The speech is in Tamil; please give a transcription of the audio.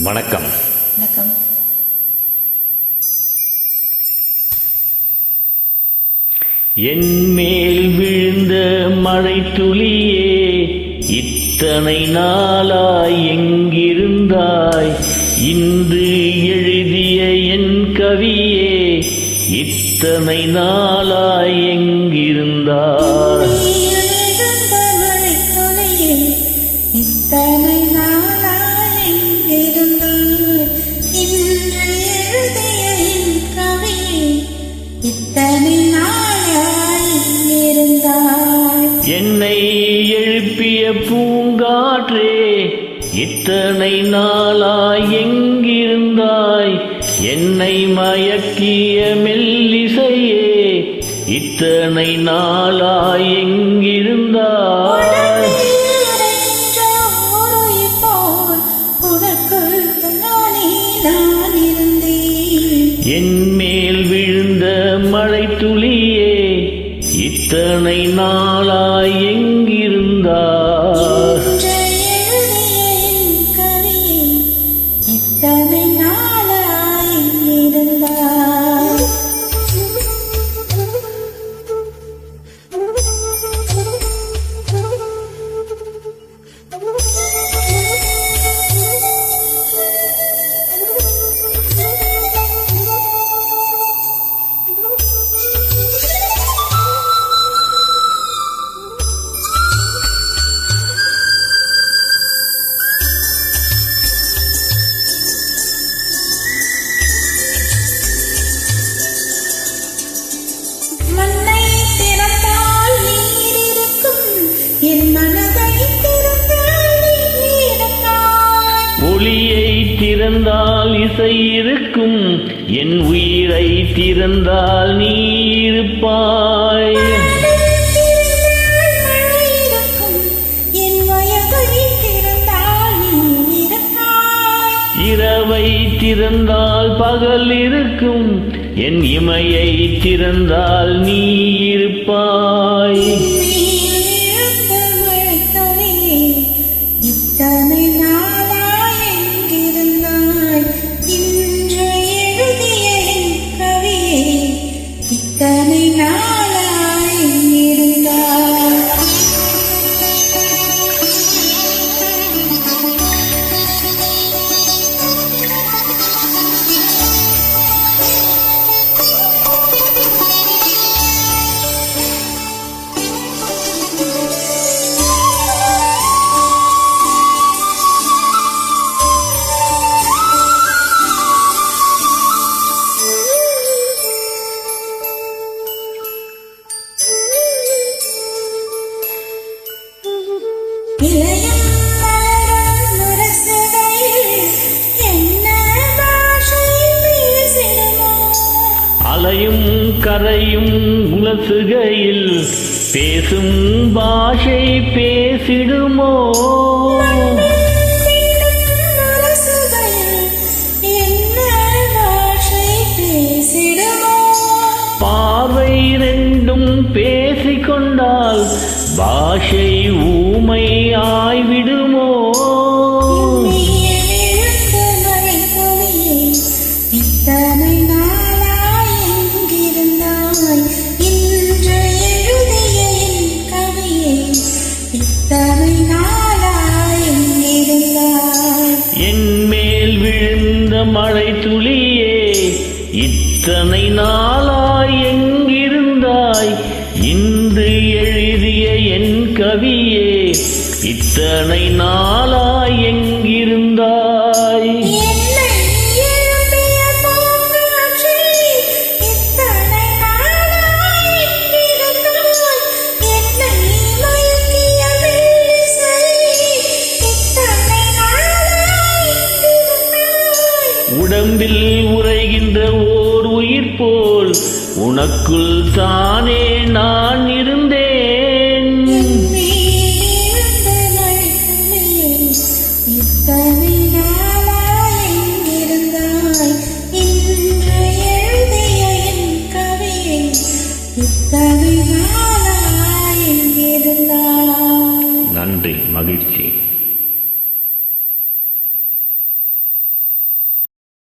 வணக்கம். வணக்கம். என் மேல் விழுந்த மழை துளியே, இத்தனை நாளாய் எங்கிருந்தாய்? இன்று எழுதிய என் கவியே, இத்தனை நாளாய் எங்கிருந்தாய்? இத்தனை நாளாய் எங்கிருந்தாய்? இன்று எழுதிய என் கவியே, இத்தனை நாளாய் எங்கிருந்தாய்? என்னை எழுப்பிய பூங்காற்றே, இத்தனை நாளாய் எங்கிருந்தாய்? என்னை மயக்கிய மெல்லிசையே, இத்தனை நாளாய் எங்கிருந்தாய்? என் மேல் விழுந்த மழை துளியே, இத்தனை நாளாய் எங்கிருந்தாய்? இத்தனை நாளாய் எங்கிருந்தாய்? ஒளியை திறந்தால் இசை இருக்கும், என் உயிரை திறந்தால் நீ இருப்பாய். இரவை திறந்தால் பகல் இருக்கும், என் இமையை திறந்தால் நீ இருப்பாய். இத்தனை நாளாய் எங்கிருந்தாய்? இன்று எழுதிய என் கவியே, இத்தனை நாளாய் எங்கிருந்தாய்? அலையும் கரையும் உலசுகையில் பேசும் பாஷை பேசிடுமோ? பார்வை ரெண்டும் பேசிக்கொண்டால் பாஷை ஊமை ஆய்விடுமோ? இத்தனை நாளாய் எங்கிருந்தாய்? இன்று எழுதிய என் கவியே, இத்தனை நாளாய் எங்கிருந்தாய்? என் மேல் விழுந்த மழை துளியே, இத்தனை நாளாய் எங்கிருந்தாய்? இன்று எழுதிய என் கவியே, இத்தனை நாளாய் எங்கிருந்தாய்? உடம்பில் உறைகின்ற ஓர் உயிர் போல் உனக்குள் தானே நான் இருந்தேன். இத்தனை நாளாய் எங்கிருந்தாய்? இன்று எழுதிய என் கவியே, இத்தனை நாளாய் எங்கிருந்தாய்? நன்றி, மகிழ்ச்சி.